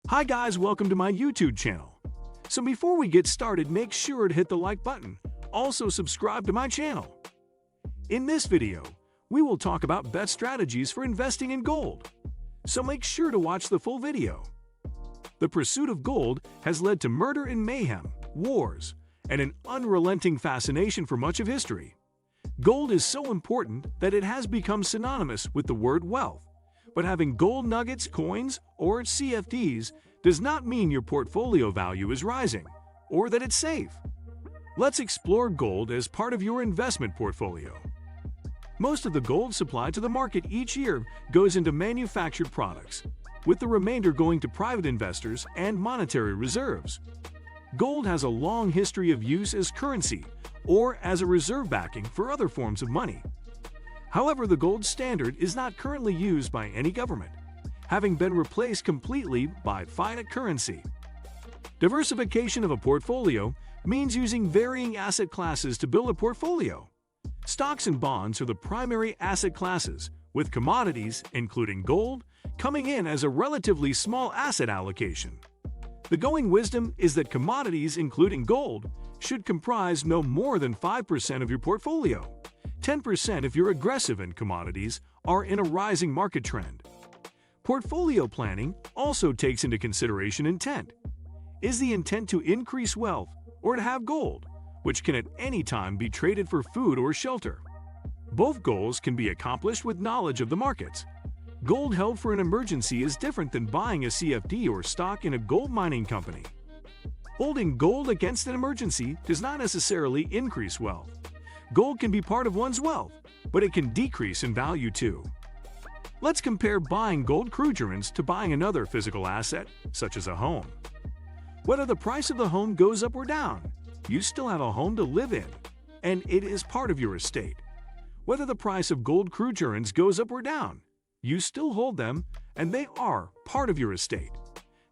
Hi guys, welcome to my YouTube channel. So before we get started, make sure to hit the like button. Also subscribe to my channel. In this video, we will talk about best strategies for investing in gold. So make sure to watch the full video. The pursuit of gold has led to murder and mayhem, wars, and an unrelenting fascination for much of history. Gold is so important that it has become synonymous with the word wealth. But having gold nuggets, coins, or CFDs does not mean your portfolio value is rising or that it's safe. Let's explore gold as part of your investment portfolio. Most of the gold supplied to the market each year goes into manufactured products, with the remainder going to private investors and monetary reserves. Gold has a long history of use as currency or as a reserve backing for other forms of money. However, the gold standard is not currently used by any government, having been replaced completely by fiat currency. Diversification of a portfolio means using varying asset classes to build a portfolio. Stocks and bonds are the primary asset classes, with commodities, including gold, coming in as a relatively small asset allocation. The going wisdom is that commodities, including gold, should comprise no more than 5% of your portfolio. 10% if you're aggressive in commodities are in a rising market trend. Portfolio planning also takes into consideration intent. Is the intent to increase wealth or to have gold, which can at any time be traded for food or shelter? Both goals can be accomplished with knowledge of the markets. Gold held for an emergency is different than buying a CFD or stock in a gold mining company. Holding gold against an emergency does not necessarily increase wealth. Gold can be part of one's wealth, but it can decrease in value too. Let's compare buying gold crugerants to buying another physical asset, such as a home. Whether the price of the home goes up or down, you still have a home to live in, and it is part of your estate. Whether the price of gold crugerants goes up or down, you still hold them, and they are part of your estate.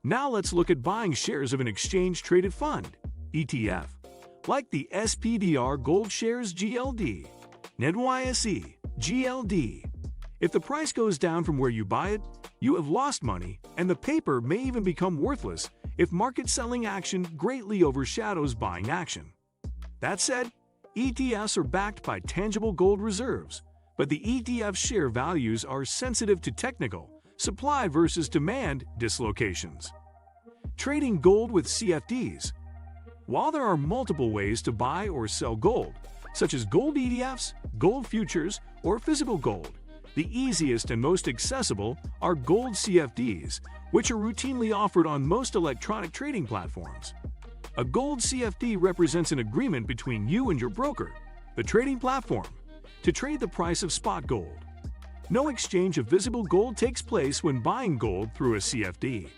Now let's look at buying shares of an exchange-traded fund, ETF. Like the SPDR Gold Shares GLD, NYSE GLD. If the price goes down from where you buy it, you have lost money, and the paper may even become worthless if market selling action greatly overshadows buying action. That said, ETFs are backed by tangible gold reserves, but the ETF share values are sensitive to technical, supply versus demand dislocations. Trading gold with CFDs. While there are multiple ways to buy or sell gold, such as gold ETFs, gold futures, or physical gold, the easiest and most accessible are gold CFDs, which are routinely offered on most electronic trading platforms. A gold CFD represents an agreement between you and your broker, the trading platform, to trade the price of spot gold. No exchange of visible gold takes place when buying gold through a CFD.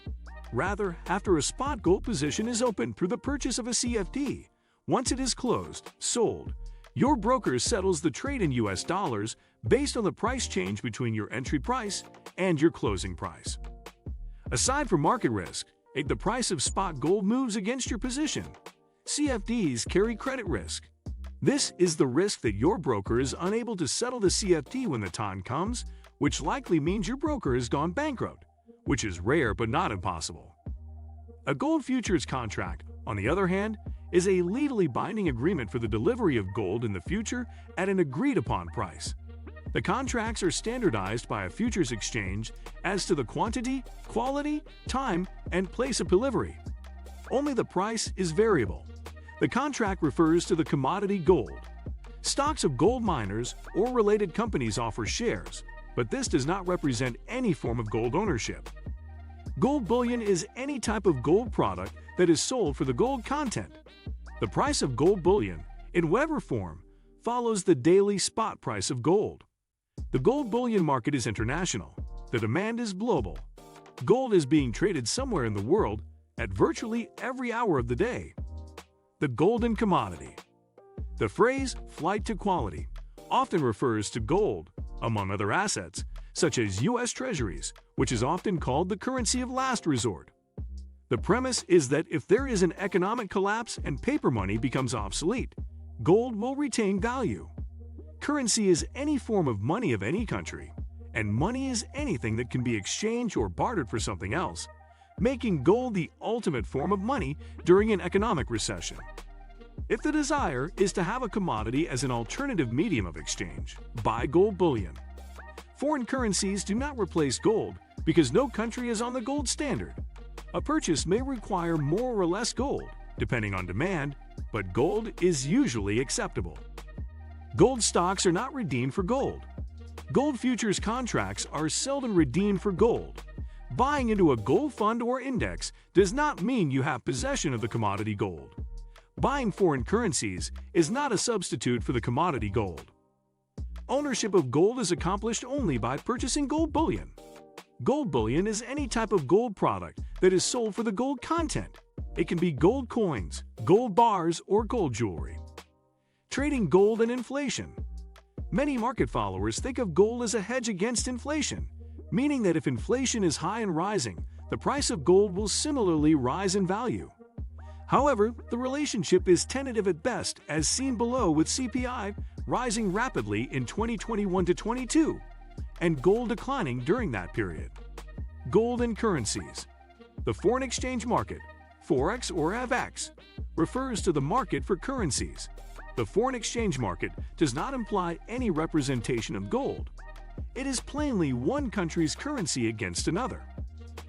Rather, after a spot gold position is opened through the purchase of a CFD, once it is closed, sold, your broker settles the trade in US dollars based on the price change between your entry price and your closing price. Aside from market risk, if the price of spot gold moves against your position, CFDs carry credit risk. This is the risk that your broker is unable to settle the CFD when the time comes, which likely means your broker has gone bankrupt, which is rare but not impossible. A gold futures contract, on the other hand, is a legally binding agreement for the delivery of gold in the future at an agreed-upon price. The contracts are standardized by a futures exchange as to the quantity, quality, time, and place of delivery. Only the price is variable. The contract refers to the commodity gold. Stocks of gold miners or related companies offer shares, but this does not represent any form of gold ownership. Gold bullion is any type of gold product that is sold for the gold content. The price of gold bullion, in whatever form, follows the daily spot price of gold. The gold bullion market is international. The demand is global. Gold is being traded somewhere in the world at virtually every hour of the day. The golden commodity. The phrase "flight to quality" often refers to gold, among other assets, such as U.S. Treasuries, which is often called the currency of last resort. The premise is that if there is an economic collapse and paper money becomes obsolete, gold will retain value. Currency is any form of money of any country, and money is anything that can be exchanged or bartered for something else, making gold the ultimate form of money during an economic recession. If the desire is to have a commodity as an alternative medium of exchange, buy gold bullion. Foreign currencies do not replace gold because no country is on the gold standard. A purchase may require more or less gold, depending on demand, but gold is usually acceptable. Gold stocks are not redeemed for gold. Gold futures contracts are seldom redeemed for gold. Buying into a gold fund or index does not mean you have possession of the commodity gold. Buying foreign currencies is not a substitute for the commodity gold. Ownership of gold is accomplished only by purchasing gold bullion. Gold bullion is any type of gold product that is sold for the gold content. It can be gold coins, gold bars, or gold jewelry. Trading gold and inflation. Many market followers think of gold as a hedge against inflation, meaning that if inflation is high and rising, the price of gold will similarly rise in value. However, the relationship is tentative at best, as seen below with CPI rising rapidly in 2021 to 22, and gold declining during that period. Gold and currencies. The foreign exchange market, Forex or FX, refers to the market for currencies. The foreign exchange market does not imply any representation of gold. It is plainly one country's currency against another.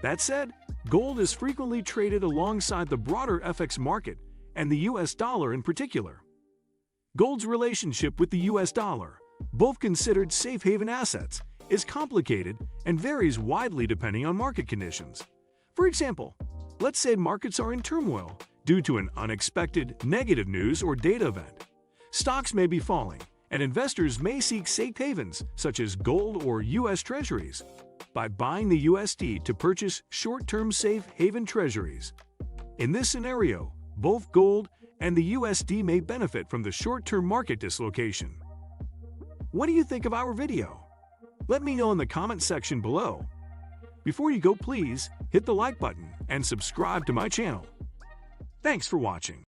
That said, gold is frequently traded alongside the broader FX market and the US dollar in particular. Gold's relationship with the US dollar, both considered safe haven assets, is complicated and varies widely depending on market conditions. For example, let's say markets are in turmoil due to an unexpected negative news or data event. Stocks may be falling, and investors may seek safe havens such as gold or US Treasuries by buying the USD to purchase short-term safe haven treasuries. In this scenario, both gold and the USD may benefit from the short-term market dislocation. What do you think of our video? Let me know in the comment section below. Before you go, please hit the like button and subscribe to my channel. Thanks for watching.